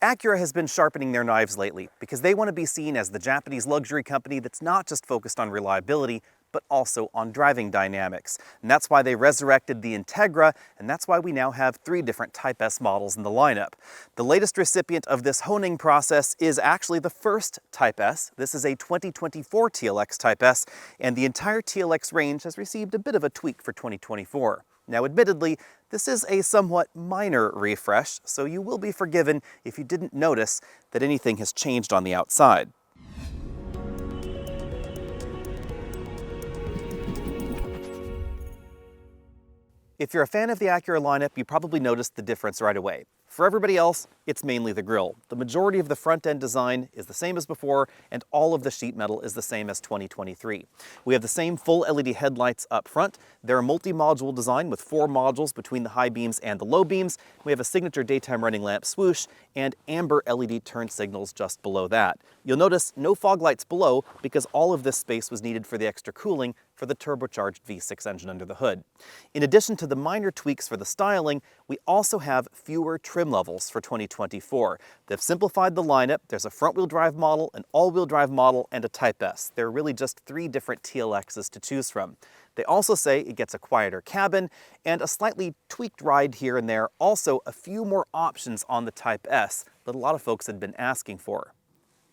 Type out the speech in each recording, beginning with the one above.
Acura has been sharpening their knives lately because they want to be seen as the Japanese luxury company that's not just focused on reliability, but also on driving dynamics. And that's why they resurrected the Integra, and that's why we now have 3 different Type S models in the lineup. The latest recipient of this honing process is actually the first Type S. This is a 2024 TLX Type S, and the entire TLX range has received a bit of a tweak for 2024. Now, admittedly, this is a somewhat minor refresh, so you will be forgiven if you didn't notice that anything has changed on the outside. If you're a fan of the Acura lineup, you probably noticed the difference right away. For everybody else, it's mainly the grille. The majority of the front end design is the same as before, and all of the sheet metal is the same as 2023. We have the same full LED headlights up front. They're a multi-module design with 4 modules between the high beams and the low beams. We have a signature daytime running lamp swoosh and amber LED turn signals just below that. You'll notice no fog lights below because all of this space was needed for the extra cooling for the turbocharged V6 engine under the hood. In addition to the minor tweaks for the styling, we also have fewer trim levels for 2024. They've simplified the lineup. There's a front-wheel drive model, an all-wheel drive model, and a Type S. There are really just 3 different TLXs to choose from. They also say it gets a quieter cabin and a slightly tweaked ride here and there, also a few more options on the Type S that a lot of folks had been asking for.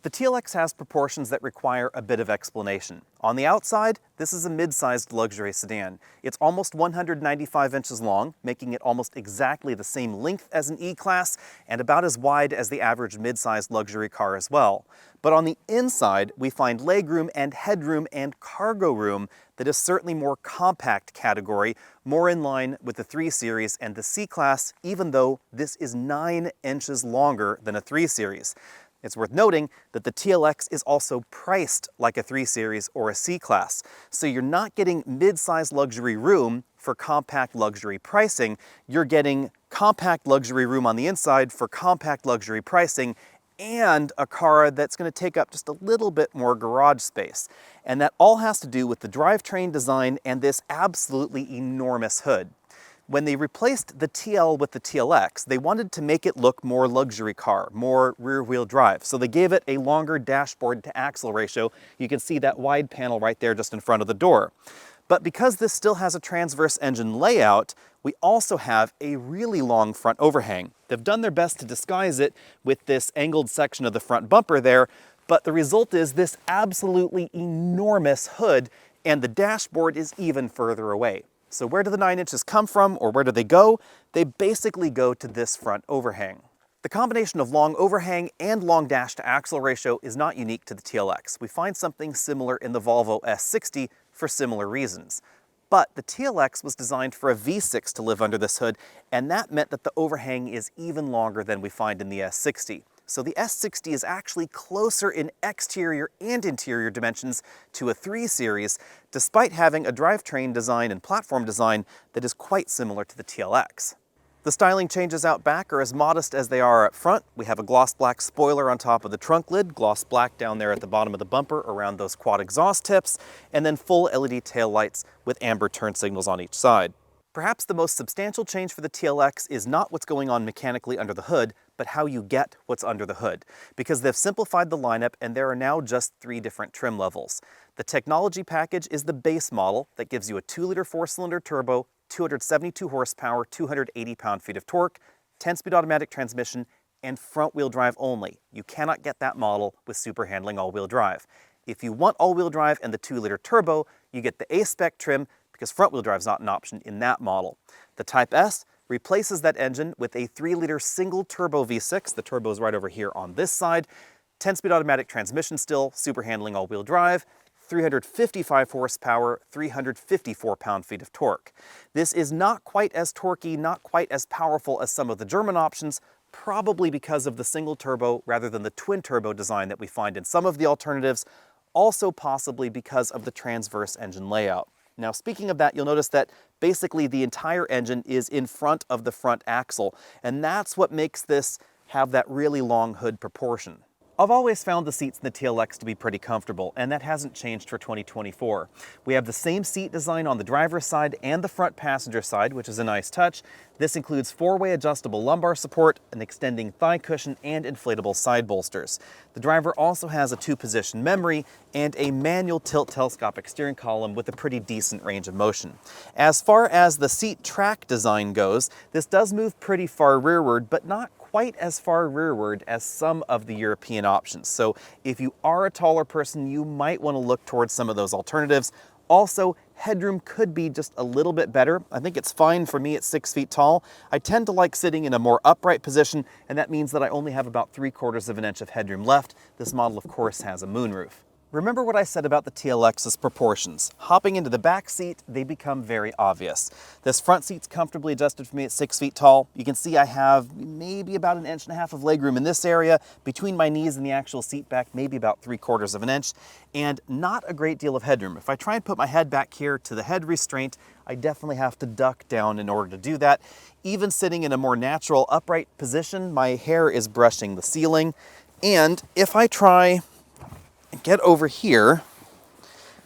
The TLX has proportions that require a bit of explanation. On the outside, this is a mid-sized luxury sedan. It's almost 195 inches long, making it almost exactly the same length as an E-Class and about as wide as the average mid-sized luxury car as well. But on the inside, we find legroom and headroom and cargo room that is certainly more compact category, more in line with the 3 Series and the C-Class, even though this is 9 inches longer than a 3 Series. It's worth noting that the TLX is also priced like a 3 Series or a C-Class, so you're not getting mid-size luxury room for compact luxury pricing. You're getting compact luxury room on the inside for compact luxury pricing and a car that's going to take up just a little bit more garage space. And that all has to do with the drivetrain design and this absolutely enormous hood. When they replaced the TL with the TLX, they wanted to make it look more luxury car, more rear-wheel drive. So they gave it a longer dashboard to axle ratio. You can see that wide panel right there just in front of the door. But because this still has a transverse engine layout, we also have a really long front overhang. They've done their best to disguise it with this angled section of the front bumper there, but the result is this absolutely enormous hood, and the dashboard is even further away. So where do the 9 inches come from, or where do they go? They basically go to this front overhang. The combination of long overhang and long dash to axle ratio is not unique to the TLX. We find something similar in the Volvo S60 for similar reasons. But the TLX was designed for a V6 to live under this hood, and that meant that the overhang is even longer than we find in the S60. So the S60 is actually closer in exterior and interior dimensions to a 3 Series, despite having a drivetrain design and platform design that is quite similar to the TLX. The styling changes out back are as modest as they are up front. We have a gloss black spoiler on top of the trunk lid, gloss black down there at the bottom of the bumper around those quad exhaust tips, and then full LED tail lights with amber turn signals on each side. Perhaps the most substantial change for the TLX is not what's going on mechanically under the hood, but how you get what's under the hood, because they've simplified the lineup and there are now just 3 different trim levels. The technology package is the base model that gives you a 2-liter 4-cylinder turbo, 272 horsepower, 280 pound-feet of torque, 10-speed automatic transmission, and front-wheel drive only. You cannot get that model with super handling all-wheel drive. If you want all-wheel drive and the 2-liter turbo, you get the A-spec trim because front-wheel drive is not an option in that model. The Type S replaces that engine with a 3-liter single-turbo V6. The turbo is right over here on this side. 10-speed automatic transmission still, super handling all-wheel drive, 355 horsepower, 354 pound-feet of torque. This is not quite as torquey, not quite as powerful as some of the German options, probably because of the single-turbo rather than the twin-turbo design that we find in some of the alternatives, also possibly because of the transverse engine layout. Now, speaking of that, you'll notice that basically the entire engine is in front of the front axle, and that's what makes this have that really long hood proportion. I've always found the seats in the TLX to be pretty comfortable, and that hasn't changed for 2024. We have the same seat design on the driver's side and the front passenger side, which is a nice touch. This includes 4-way adjustable lumbar support, an extending thigh cushion, and inflatable side bolsters. The driver also has a 2-position memory and a manual tilt telescopic steering column with a pretty decent range of motion. As far as the seat track design goes, this does move pretty far rearward, but not quite as far rearward as some of the European options. So if you are a taller person, you might want to look towards some of those alternatives. Also, headroom could be just a little bit better. I think it's fine for me at 6 feet tall. I tend to like sitting in a more upright position, and that means that I only have about 3/4 of an inch of headroom left. This model, of course, has a moonroof. Remember what I said about the TLX's proportions. Hopping into the back seat, they become very obvious. This front seat's comfortably adjusted for me at 6 feet tall. You can see I have maybe about 1.5 inches of legroom in this area, between my knees and the actual seat back, maybe about 3/4 of an inch, and not a great deal of headroom. If I try and put my head back here to the head restraint, I definitely have to duck down in order to do that. Even sitting in a more natural upright position, my hair is brushing the ceiling. And if I try and get over here,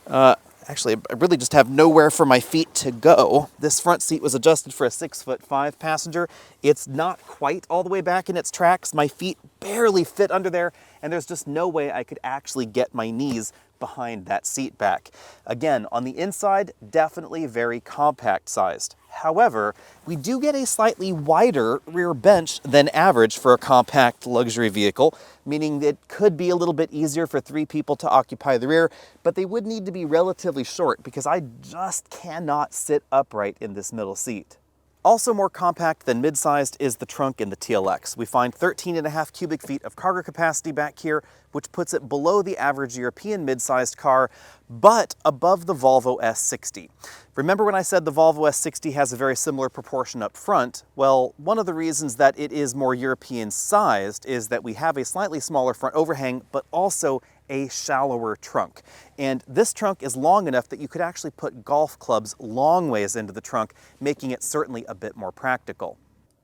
actually, I really just have nowhere for my feet to go. This front seat was adjusted for a 6'5" passenger. It's not quite all the way back in its tracks. My feet barely fit under there, and there's just no way I could actually get my knees behind that seat back. Again, on the inside, definitely very compact sized. However, we do get a slightly wider rear bench than average for a compact luxury vehicle, meaning it could be a little bit easier for 3 people to occupy the rear, but they would need to be relatively short because I just cannot sit upright in this middle seat. Also more compact than mid-sized is the trunk in the TLX. We find 13.5 cubic feet of cargo capacity back here, which puts it below the average European mid-sized car, but above the Volvo S60. Remember when I said the Volvo S60 has a very similar proportion up front? Well, one of the reasons that it is more European sized is that we have a slightly smaller front overhang, but also a shallower trunk. And this trunk is long enough that you could actually put golf clubs long ways into the trunk, making it certainly a bit more practical.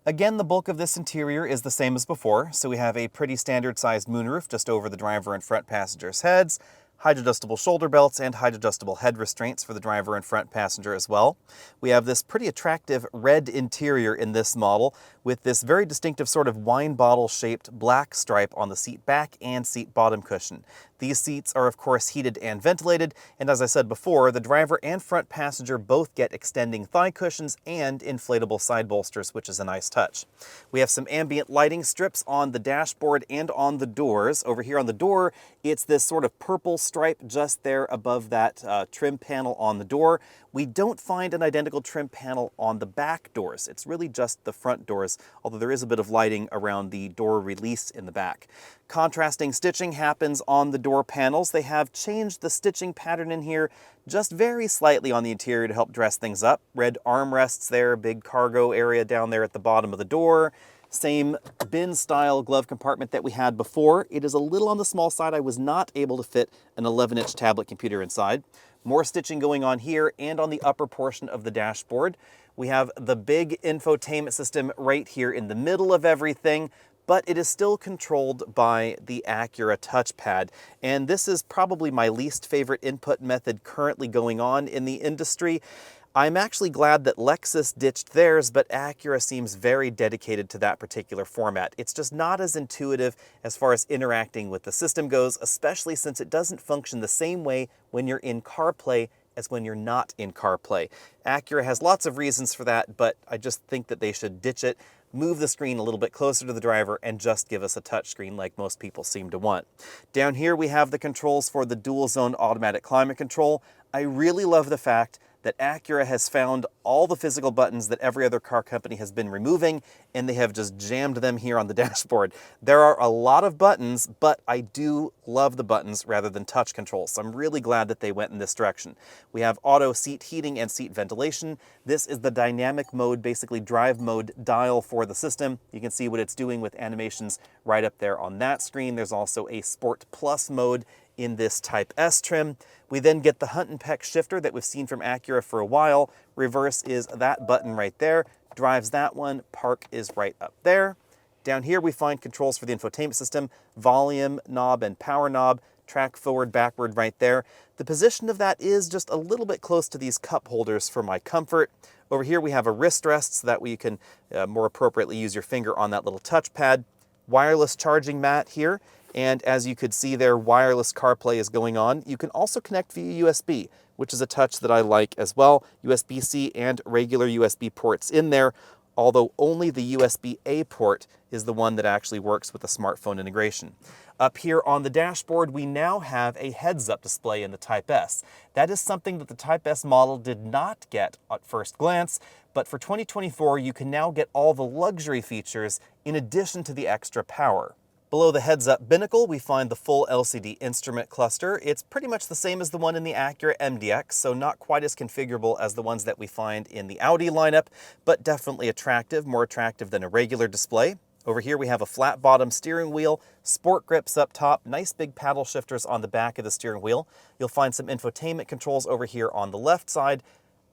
Again, the bulk of this interior is the same as before, so we have a pretty standard sized moonroof just over the driver and front passengers' heads, height adjustable shoulder belts, and height adjustable head restraints for the driver and front passenger as well. We have this pretty attractive red interior in this model with this very distinctive sort of wine bottle shaped black stripe on the seat back and seat bottom cushion. These seats are of course heated and ventilated, and as I said before, the driver and front passenger both get extending thigh cushions and inflatable side bolsters, which is a nice touch. We have some ambient lighting strips on the dashboard and on the doors. Over here on the door, it's this sort of purple stripe just there above that trim panel on the door. We don't find an identical trim panel on the back doors. It's really just the front doors, although there is a bit of lighting around the door release in the back. Contrasting stitching happens on the door panels. They have changed the stitching pattern in here just very slightly on the interior to help dress things up. Red armrests there, big cargo area down there at the bottom of the door. Same bin style glove compartment that we had before. It is a little on the small side. I was not able to fit an 11-inch tablet computer inside. More stitching going on here and on the upper portion of the dashboard. We have the big infotainment system right here in the middle of everything, but it is still controlled by the Acura touchpad. And this is probably my least favorite input method currently going on in the industry. I'm actually glad that Lexus ditched theirs, but Acura seems very dedicated to that particular format. It's just not as intuitive as far as interacting with the system goes, especially since it doesn't function the same way when you're in CarPlay as when you're not in CarPlay. Acura has lots of reasons for that, but I just think that they should ditch it, move the screen a little bit closer to the driver, and just give us a touchscreen like most people seem to want. Down here we have the controls for the dual zone automatic climate control. I really love the fact that Acura has found all the physical buttons that every other car company has been removing, and they have just jammed them here on the dashboard. There are a lot of buttons, but I do love the buttons rather than touch controls, so I'm really glad that they went in this direction. We have auto seat heating and seat ventilation. This is the dynamic mode, basically drive mode dial for the system. You can see what it's doing with animations right up there on that screen. There's also a Sport Plus mode in this Type S trim. We then get the hunt and peck shifter that we've seen from Acura for a while. Reverse is that button right there. Drives that one. Park is right up there. Down here we find controls for the infotainment system, volume knob and power knob, track forward, backward right there. The position of that is just a little bit close to these cup holders for my comfort. Over here we have a wrist rest so that way you can more appropriately use your finger on that little touchpad. Wireless charging mat here, and as you could see there, wireless CarPlay is going on. You can also connect via USB, which is a touch that I like as well. USB-C and regular USB ports in there, although only the USB-A port is the one that actually works with the smartphone integration. Up here on the dashboard, we now have a heads-up display in the Type S. That is something that the Type S model did not get at first glance, but for 2024, you can now get all the luxury features in addition to the extra power. Below the heads-up binnacle, we find the full LCD instrument cluster. It's pretty much the same as the one in the Acura MDX, so not quite as configurable as the ones that we find in the Audi lineup, but definitely attractive, more attractive than a regular display. Over here we have a flat bottom steering wheel, sport grips up top, nice big paddle shifters on the back of the steering wheel. You'll find some infotainment controls over here on the left side,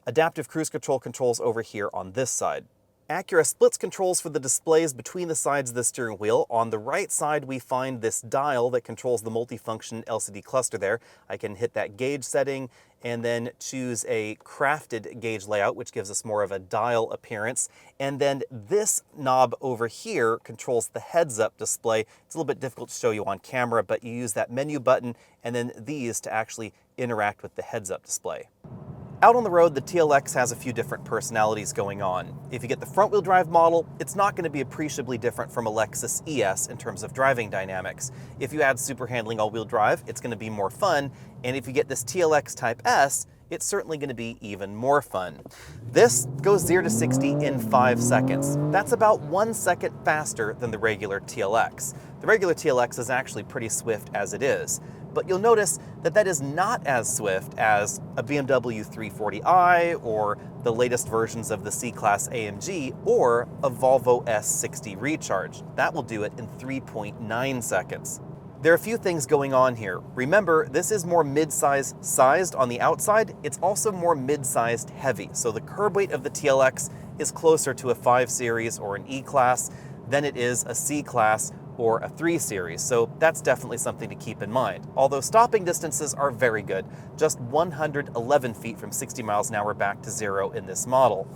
adaptive cruise control controls over here on this side. Acura splits controls for the displays between the sides of the steering wheel. On the right side, we find this dial that controls the multifunction LCD cluster there. I can hit that gauge setting and then choose a crafted gauge layout, which gives us more of a dial appearance. And then this knob over here controls the heads-up display. It's a little bit difficult to show you on camera, but you use that menu button and then these to actually interact with the heads-up display. Out on the road, the TLX has a few different personalities going on. If you get the front-wheel drive model, it's not going to be appreciably different from a Lexus ES in terms of driving dynamics. If you add super handling all-wheel drive, it's going to be more fun, and if you get this TLX Type S, it's certainly going to be even more fun. This goes 0 to 60 in 5 seconds. That's about 1 second faster than the regular TLX. The regular TLX is actually pretty swift as it is. But you'll notice that that is not as swift as a BMW 340i or the latest versions of the C-Class AMG or a Volvo S60 Recharge. That will do it in 3.9 seconds. There are a few things going on here. Remember, this is more mid-size sized on the outside. It's also more mid-sized heavy. So the curb weight of the TLX is closer to a 5 Series or an E-Class than it is a C-Class or a 3 Series, so that's definitely something to keep in mind. Although stopping distances are very good, just 111 feet from 60 miles an hour back to 0 in this model.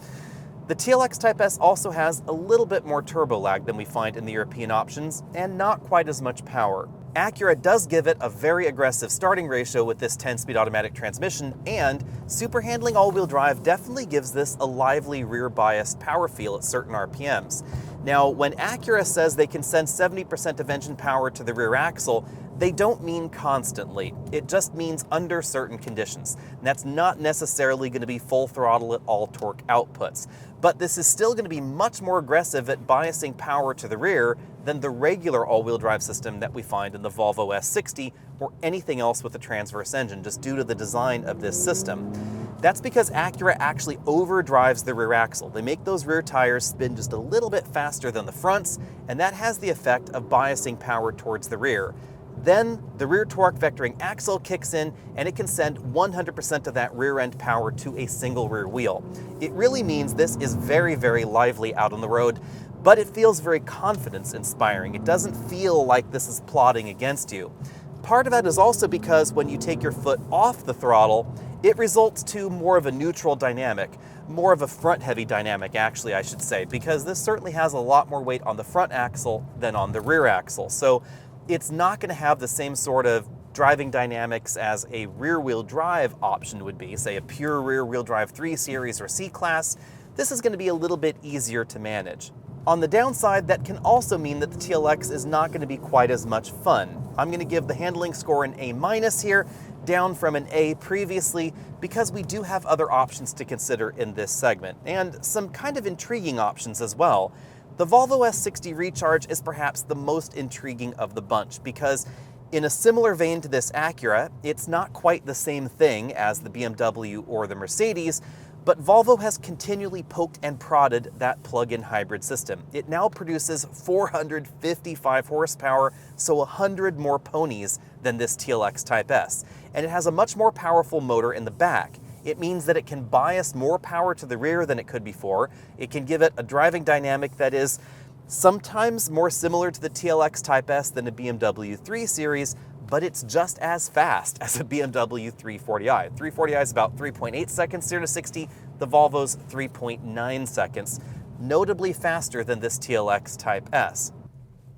The TLX Type S also has a little bit more turbo lag than we find in the European options, and not quite as much power. Acura does give it a very aggressive starting ratio with this 10-speed automatic transmission, and super handling all-wheel drive definitely gives this a lively rear-biased power feel at certain RPMs. Now, when Acura says they can send 70% of engine power to the rear axle, they don't mean constantly. It just means under certain conditions. And that's not necessarily going to be full throttle at all torque outputs. But this is still going to be much more aggressive at biasing power to the rear than the regular all-wheel drive system that we find in the Volvo S60 or anything else with a transverse engine, just due to the design of this system. That's because Acura actually overdrives the rear axle. They make those rear tires spin just a little bit faster than the fronts, and that has the effect of biasing power towards the rear. Then the rear torque vectoring axle kicks in, and it can send 100% of that rear end power to a single rear wheel. It really means this is very, very lively out on the road, but it feels very confidence-inspiring. It doesn't feel like this is plotting against you. Part of that is also because when you take your foot off the throttle, it results to more of a neutral dynamic, more of a front-heavy dynamic, actually, I should say, because this certainly has a lot more weight on the front axle than on the rear axle. So it's not going to have the same sort of driving dynamics as a rear-wheel drive option would be, say a pure rear-wheel drive 3 Series or C-Class. This is going to be a little bit easier to manage. On the downside, that can also mean that the TLX is not going to be quite as much fun. I'm going to give the handling score an A- here, down from an A previously, because we do have other options to consider in this segment, and some kind of intriguing options as well. The Volvo S60 Recharge is perhaps the most intriguing of the bunch, because in a similar vein to this Acura, it's not quite the same thing as the BMW or the Mercedes, but Volvo has continually poked and prodded that plug-in hybrid system. It now produces 455 horsepower, so 100 more ponies than this TLX Type S. And it has a much more powerful motor in the back. It means that it can bias more power to the rear than it could before. It can give it a driving dynamic that is Sometimes more similar to the TLX Type S than a BMW 3 Series, but it's just as fast as a BMW 340i. 340i is about 3.8 seconds 0 to 60, the Volvo's 3.9 seconds, notably faster than this TLX Type S.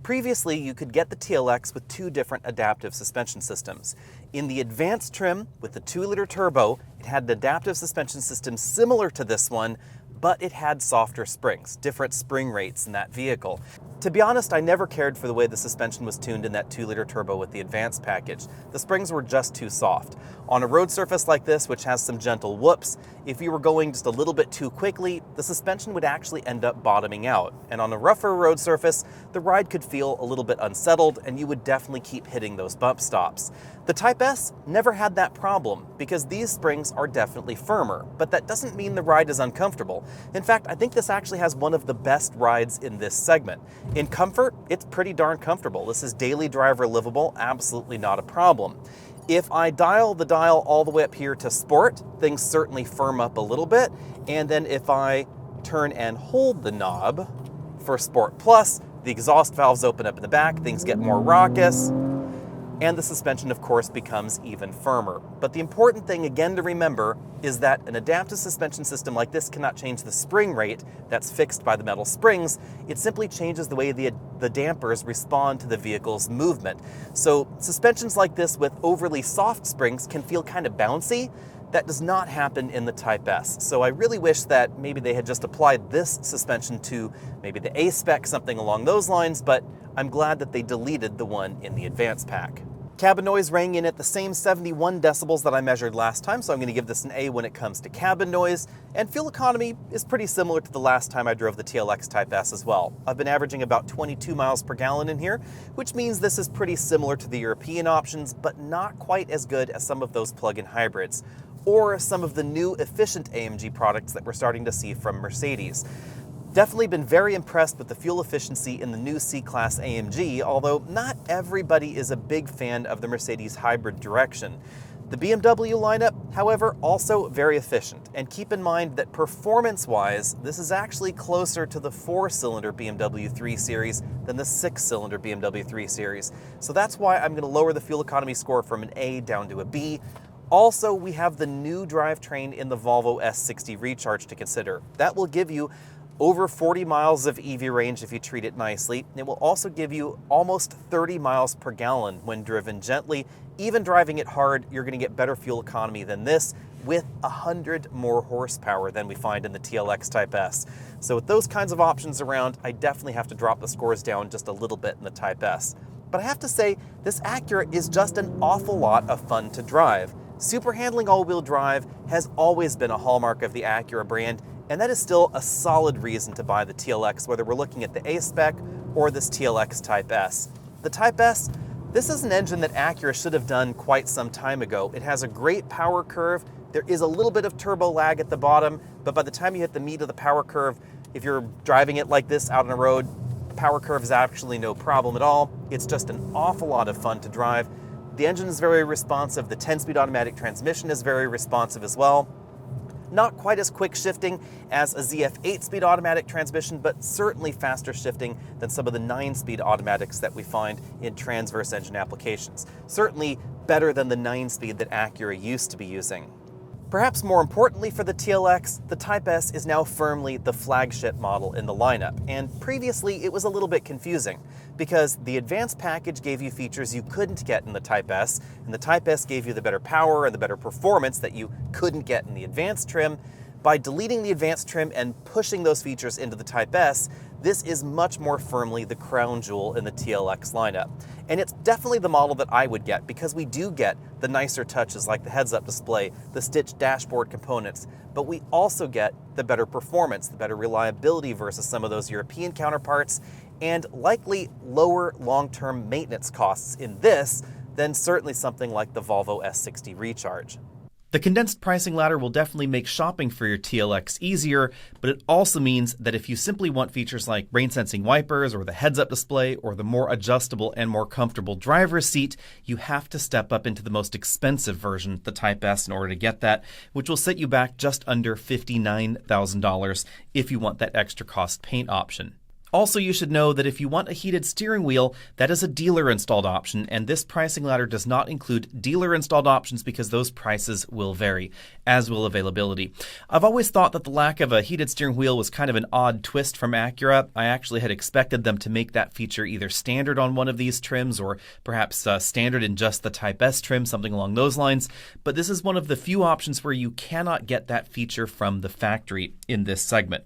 Previously, you could get the TLX with two different adaptive suspension systems. In the advanced trim with the 2-liter turbo, it had an adaptive suspension system similar to this one, but it had softer springs, different spring rates in that vehicle. To be honest, I never cared for the way the suspension was tuned in that 2-liter turbo with the advanced package. The springs were just too soft. On a road surface like this, which has some gentle whoops, if you were going just a little bit too quickly, the suspension would actually end up bottoming out. And on a rougher road surface, the ride could feel a little bit unsettled and you would definitely keep hitting those bump stops. The Type S never had that problem because these springs are definitely firmer, but that doesn't mean the ride is uncomfortable. In fact, I think this actually has one of the best rides in this segment. In comfort, it's pretty darn comfortable. This is daily driver livable, absolutely not a problem. If I dial the dial all the way up here to Sport, things certainly firm up a little bit. And then if I turn and hold the knob for Sport Plus, the exhaust valves open up in the back, things get more raucous, and the suspension, of course, becomes even firmer. But the important thing, again, to remember is that an adaptive suspension system like this cannot change the spring rate that's fixed by the metal springs. It simply changes the way the dampers respond to the vehicle's movement. So suspensions like this with overly soft springs can feel kind of bouncy. That does not happen in the Type S. So I really wish that maybe they had just applied this suspension to maybe the A-Spec, something along those lines, but I'm glad that they deleted the one in the advanced pack. Cabin noise rang in at the same 71 decibels that I measured last time, so I'm going to give this an A when it comes to cabin noise. And fuel economy is pretty similar to the last time I drove the TLX Type S as well. I've been averaging about 22 miles per gallon in here, which means this is pretty similar to the European options, but not quite as good as some of those plug-in hybrids, or some of the new efficient AMG products that we're starting to see from Mercedes. Definitely been very impressed with the fuel efficiency in the new C-Class AMG, although not everybody is a big fan of the Mercedes hybrid direction. The BMW lineup, however, also very efficient, and keep in mind that performance-wise, this is actually closer to the 4-cylinder BMW 3 Series than the 6-cylinder BMW 3 Series. So that's why I'm going to lower the fuel economy score from an A down to a B. Also, we have the new drivetrain in the Volvo S60 Recharge to consider. That will give you over 40 miles of EV range if you treat it nicely. It will also give you almost 30 miles per gallon when driven gently. Even driving it hard, you're going to get better fuel economy than this with 100 more horsepower than we find in the TLX Type S. So with those kinds of options around, I definitely have to drop the scores down just a little bit in the Type S. But I have to say, this Acura is just an awful lot of fun to drive. Super handling all-wheel drive has always been a hallmark of the Acura brand, and that is still a solid reason to buy the TLX, whether we're looking at the A-Spec or this TLX Type S. The Type S, this is an engine that Acura should have done quite some time ago. It has a great power curve. There is a little bit of turbo lag at the bottom, but by the time you hit the meat of the power curve, if you're driving it like this out on the road, the power curve is actually no problem at all. It's just an awful lot of fun to drive. The engine is very responsive. The 10-speed automatic transmission is very responsive as well. Not quite as quick shifting as a ZF 8-speed automatic transmission, but certainly faster shifting than some of the 9-speed automatics that we find in transverse engine applications. Certainly better than the 9-speed that Acura used to be using. Perhaps more importantly for the TLX, the Type S is now firmly the flagship model in the lineup, and previously it was a little bit confusing because the advanced package gave you features you couldn't get in the Type S, and the Type S gave you the better power and the better performance that you couldn't get in the advanced trim. By deleting the advanced trim and pushing those features into the Type S, this is much more firmly the crown jewel in the TLX lineup. And it's definitely the model that I would get because we do get the nicer touches like the heads-up display, the stitched dashboard components, but we also get the better performance, the better reliability versus some of those European counterparts, and likely lower long-term maintenance costs in this than certainly something like the Volvo S60 Recharge. The condensed pricing ladder will definitely make shopping for your TLX easier, but it also means that if you simply want features like rain-sensing wipers or the heads-up display or the more adjustable and more comfortable driver's seat, you have to step up into the most expensive version, the Type S, in order to get that, which will set you back just under $59,000 if you want that extra cost paint option. Also, you should know that if you want a heated steering wheel, that is a dealer-installed option, and this pricing ladder does not include dealer-installed options because those prices will vary, as will availability. I've always thought that the lack of a heated steering wheel was kind of an odd twist from Acura. I actually had expected them to make that feature either standard on one of these trims or perhaps standard in just the Type S trim, something along those lines. But this is one of the few options where you cannot get that feature from the factory in this segment.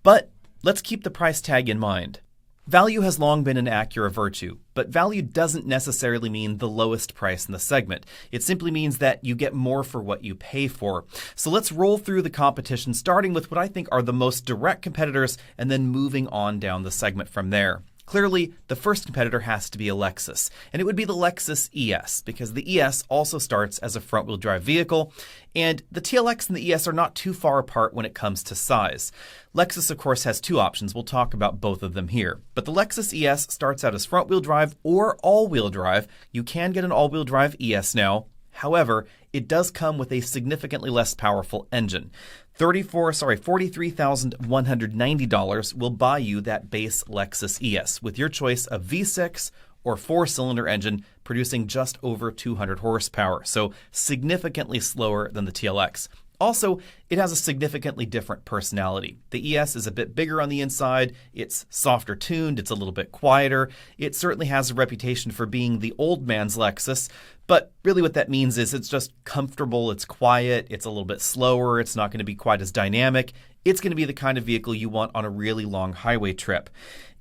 But let's keep the price tag in mind. Value has long been an Acura virtue, but value doesn't necessarily mean the lowest price in the segment. It simply means that you get more for what you pay for. So let's roll through the competition, starting with what I think are the most direct competitors and then moving on down the segment from there. Clearly, the first competitor has to be a Lexus, and it would be the Lexus ES, because the ES also starts as a front-wheel drive vehicle, and the TLX and the ES are not too far apart when it comes to size. Lexus, of course, has two options. We'll talk about both of them here. But the Lexus ES starts out as front-wheel drive or all-wheel drive. You can get an all-wheel drive ES now. However, it does come with a significantly less powerful engine. $43,190 will buy you that base Lexus ES with your choice of V6 or 4-cylinder engine producing just over 200 horsepower, so significantly slower than the TLX. Also, it has a significantly different personality. The ES is a bit bigger on the inside, it's softer tuned, it's a little bit quieter. It certainly has a reputation for being the old man's Lexus, but really what that means is it's just comfortable, it's quiet, it's a little bit slower, it's not going to be quite as dynamic. It's going to be the kind of vehicle you want on a really long highway trip.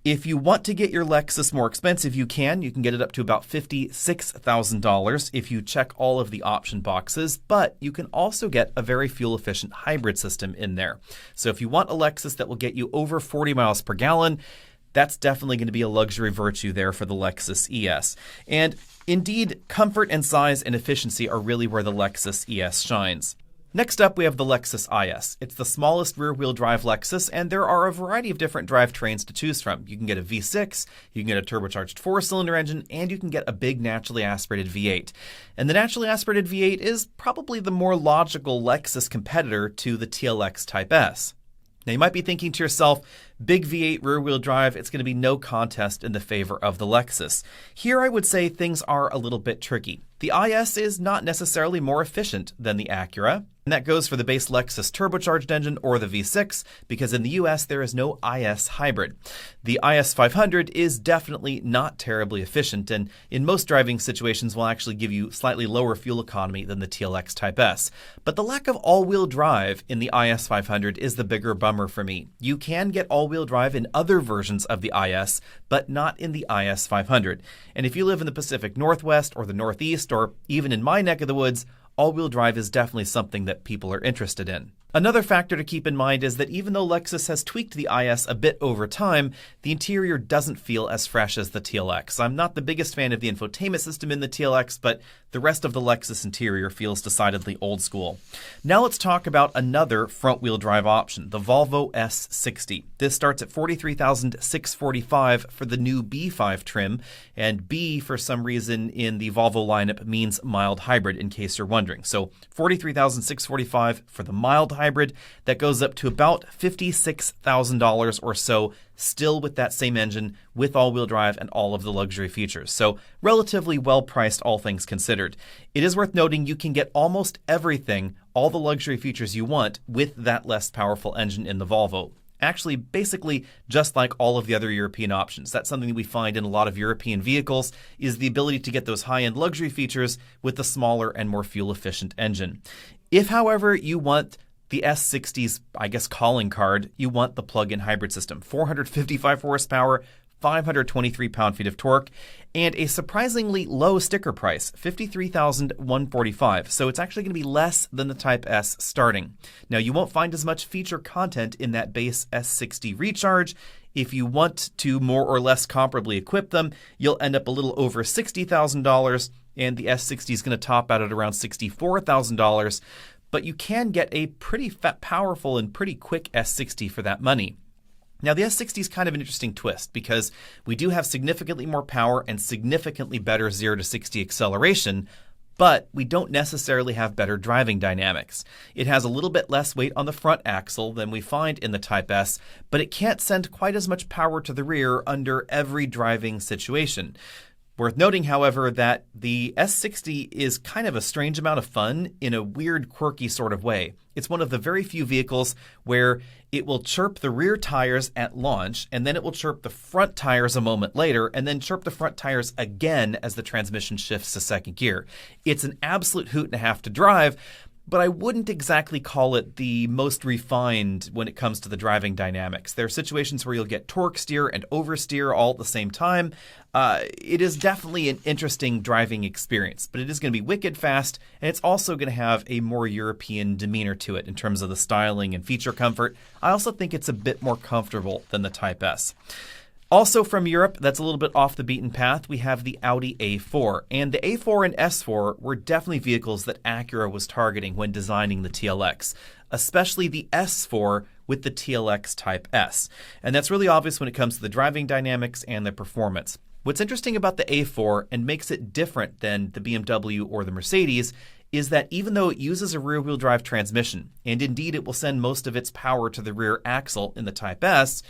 If you want to get your Lexus more expensive, you can get it up to about $56,000 if you check all of the option boxes, but you can also get a very fuel-efficient hybrid system in there. So if you want a Lexus that will get you over 40 miles per gallon, that's definitely going to be a luxury virtue there for the Lexus ES. And indeed, comfort and size and efficiency are really where the Lexus ES shines. Next up, we have the Lexus IS. It's the smallest rear-wheel drive Lexus, and there are a variety of different drivetrains to choose from. You can get a V6, you can get a turbocharged 4-cylinder engine, and you can get a big naturally aspirated V8. And the naturally aspirated V8 is probably the more logical Lexus competitor to the TLX Type S. Now, you might be thinking to yourself, big V8 rear-wheel drive, it's going to be no contest in the favor of the Lexus. Here, I would say things are a little bit tricky. The IS is not necessarily more efficient than the Acura, and that goes for the base Lexus turbocharged engine or the V6, because in the US there is no IS hybrid. The IS 500 is definitely not terribly efficient, and in most driving situations will actually give you slightly lower fuel economy than the TLX Type S. But the lack of all-wheel drive in the IS 500 is the bigger bummer for me. You can get all-wheel drive in other versions of the IS, but not in the IS 500. And if you live in the Pacific Northwest or the Northeast, or even in my neck of the woods, all-wheel drive is definitely something that people are interested in. Another factor to keep in mind is that even though Lexus has tweaked the IS a bit over time, the interior doesn't feel as fresh as the TLX. I'm not the biggest fan of the infotainment system in the TLX, but the rest of the Lexus interior feels decidedly old school. Now let's talk about another front-wheel drive option, the Volvo S60. This starts at $43,645 for the new B5 trim, and B, for some reason, in the Volvo lineup means mild hybrid, in case you're wondering. So $43,645 for the mild hybrid. That goes up to about $56,000 or so, still with that same engine, with all-wheel drive and all of the luxury features. So relatively well-priced, all things considered. It is worth noting you can get almost everything, all the luxury features you want, with that less powerful engine in the Volvo. Actually, basically, just like all of the other European options. That's something that we find in a lot of European vehicles, is the ability to get those high-end luxury features with the smaller and more fuel-efficient engine. If, however, you want the S60's, calling card, you want the plug-in hybrid system. 455 horsepower, 523 pound-feet of torque, and a surprisingly low sticker price, $53,145. So it's actually going to be less than the Type S starting. Now, you won't find as much feature content in that base S60 Recharge. If you want to more or less comparably equip them, you'll end up a little over $60,000, and the S60 is going to top out at around $64,000. But you can get a pretty powerful and pretty quick S60 for that money. Now, the S60 is kind of an interesting twist because we do have significantly more power and significantly better 0 to 60 acceleration, but we don't necessarily have better driving dynamics. It has a little bit less weight on the front axle than we find in the Type S, but it can't send quite as much power to the rear under every driving situation. Worth noting, however, that the S60 is kind of a strange amount of fun in a weird, quirky sort of way. It's one of the very few vehicles where it will chirp the rear tires at launch, and then it will chirp the front tires a moment later, and then chirp the front tires again as the transmission shifts to second gear. It's an absolute hoot and a half to drive, but I wouldn't exactly call it the most refined when it comes to the driving dynamics. There are situations where you'll get torque steer and oversteer all at the same time. It is definitely an interesting driving experience, but it is going to be wicked fast, and it's also going to have a more European demeanor to it in terms of the styling and feature comfort. I also think it's a bit more comfortable than the Type S. Also from Europe, that's a little bit off the beaten path, we have the Audi A4. And the A4 and S4 were definitely vehicles that Acura was targeting when designing the TLX, especially the S4 with the TLX Type S. And that's really obvious when it comes to the driving dynamics and the performance. What's interesting about the A4 and makes it different than the BMW or the Mercedes is that even though it uses a rear-wheel drive transmission, and indeed it will send most of its power to the rear axle in the Type S,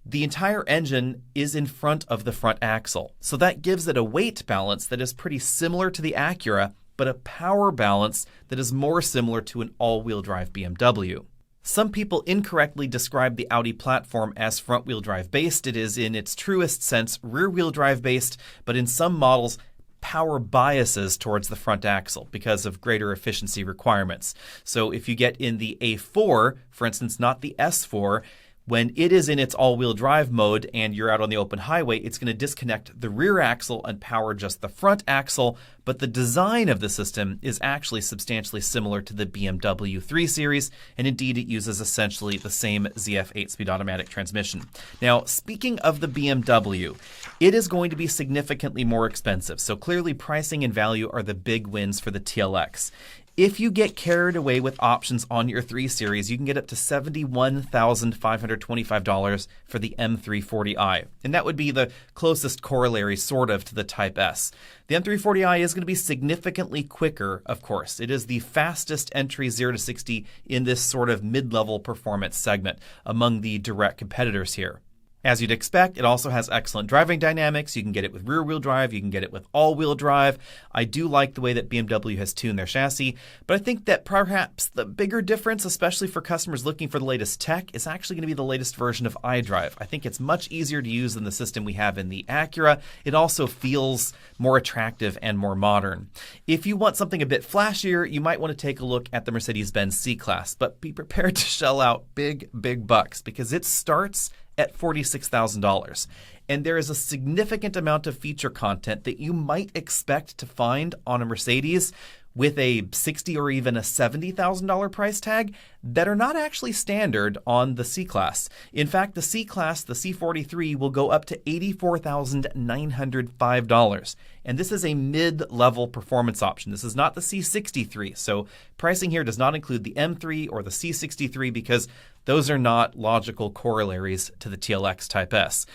the entire engine is in front of the front axle. So that gives it a weight balance that is pretty similar to the Acura, but a power balance that is more similar to an all-wheel drive BMW. Some people incorrectly describe the Audi platform as front-wheel drive based. It is in its truest sense rear-wheel drive based, but in some models power biases towards the front axle because of greater efficiency requirements. So if you get in the A4, for instance, not the S4, when it is in its all-wheel drive mode and you're out on the open highway, it's going to disconnect the rear axle and power just the front axle, but the design of the system is actually substantially similar to the BMW 3 Series, and indeed it uses essentially the same ZF 8-speed automatic transmission. Now, speaking of the BMW, it is going to be significantly more expensive, so clearly pricing and value are the big wins for the TLX. If you get carried away with options on your 3 Series, you can get up to $71,525 for the M340i. And that would be the closest corollary, sort of, to the Type S. The M340i is going to be significantly quicker, of course. It is the fastest entry 0 to 60 in this sort of mid-level performance segment among the direct competitors here. As you'd expect, it also has excellent driving dynamics. You can get it with rear-wheel drive. You can get it with all-wheel drive. I do like the way that BMW has tuned their chassis, but I think that perhaps the bigger difference, especially for customers looking for the latest tech, is actually going to be the latest version of iDrive. I think it's much easier to use than the system we have in the Acura. It also feels more attractive and more modern. If you want something a bit flashier, you might want to take a look at the Mercedes-Benz C-Class, but be prepared to shell out big bucks because it starts at $46,000. And there is a significant amount of feature content that you might expect to find on a Mercedes with a $60,000 or even a $70,000 price tag that are not actually standard on the C-Class. In fact, the C-Class, the C43, will go up to $84,905. And this is a mid-level performance option. This is not the C63. So pricing here does not include the M3 or the C63 because those are not logical corollaries to the TLX Type S.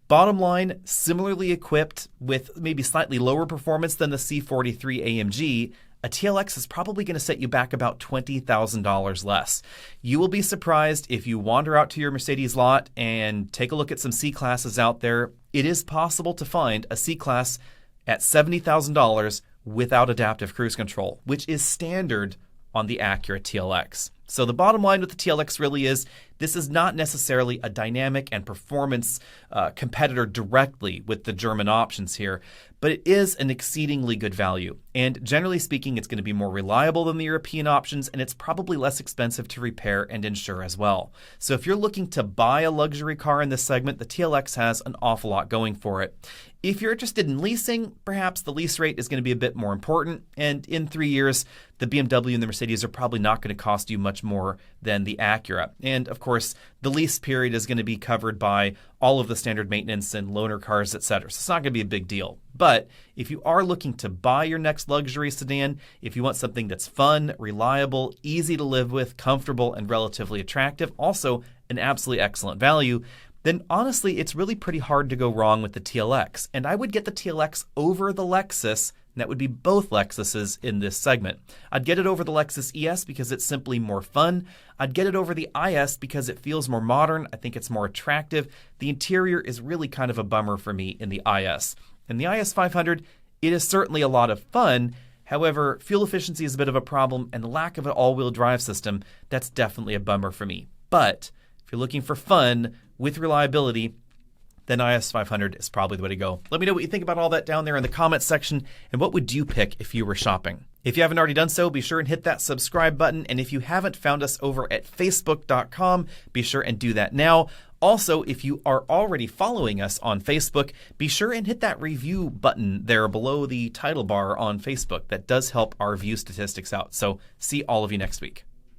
Bottom line, similarly equipped with maybe slightly lower performance than the C43 AMG, a TLX is probably going to set you back about $20,000 less. You will be surprised if you wander out to your Mercedes lot and take a look at some C-Classes out there. It is possible to find a C-Class at $70,000 without adaptive cruise control, which is standard on the Acura TLX. So the bottom line with the TLX really is this is not necessarily a dynamic and performance competitor directly with the German options here, but it is an exceedingly good value. And generally speaking, it's going to be more reliable than the European options, and it's probably less expensive to repair and insure as well. So if you're looking to buy a luxury car in this segment, the TLX has an awful lot going for it. If you're interested in leasing, perhaps the lease rate is going to be a bit more important, and in 3 years, the BMW and the Mercedes are probably not going to cost you much more than the Acura. And of course, the lease period is going to be covered by all of the standard maintenance and loaner cars, etc. So it's not going to be a big deal. But if you are looking to buy your next luxury sedan, if you want something that's fun, reliable, easy to live with, comfortable, and relatively attractive, also an absolutely excellent value, then honestly, it's really pretty hard to go wrong with the TLX. And I would get the TLX over the Lexus and that would be both Lexuses in this segment. I'd get it over the Lexus ES because it's simply more fun. I'd get it over the IS because it feels more modern. I think it's more attractive. The interior is really kind of a bummer for me in the IS. In the IS 500, it is certainly a lot of fun. However, fuel efficiency is a bit of a problem, and the lack of an all-wheel drive system, that's definitely a bummer for me. But if you're looking for fun with reliability, then IS 500 is probably the way to go. Let me know what you think about all that down there in the comments section, and what would you pick if you were shopping? If you haven't already done so, be sure and hit that subscribe button, and if you haven't found us over at facebook.com, be sure and do that now. Also, if you are already following us on Facebook, be sure and hit that review button there below the title bar on Facebook. That does help our view statistics out. So see all of you next week.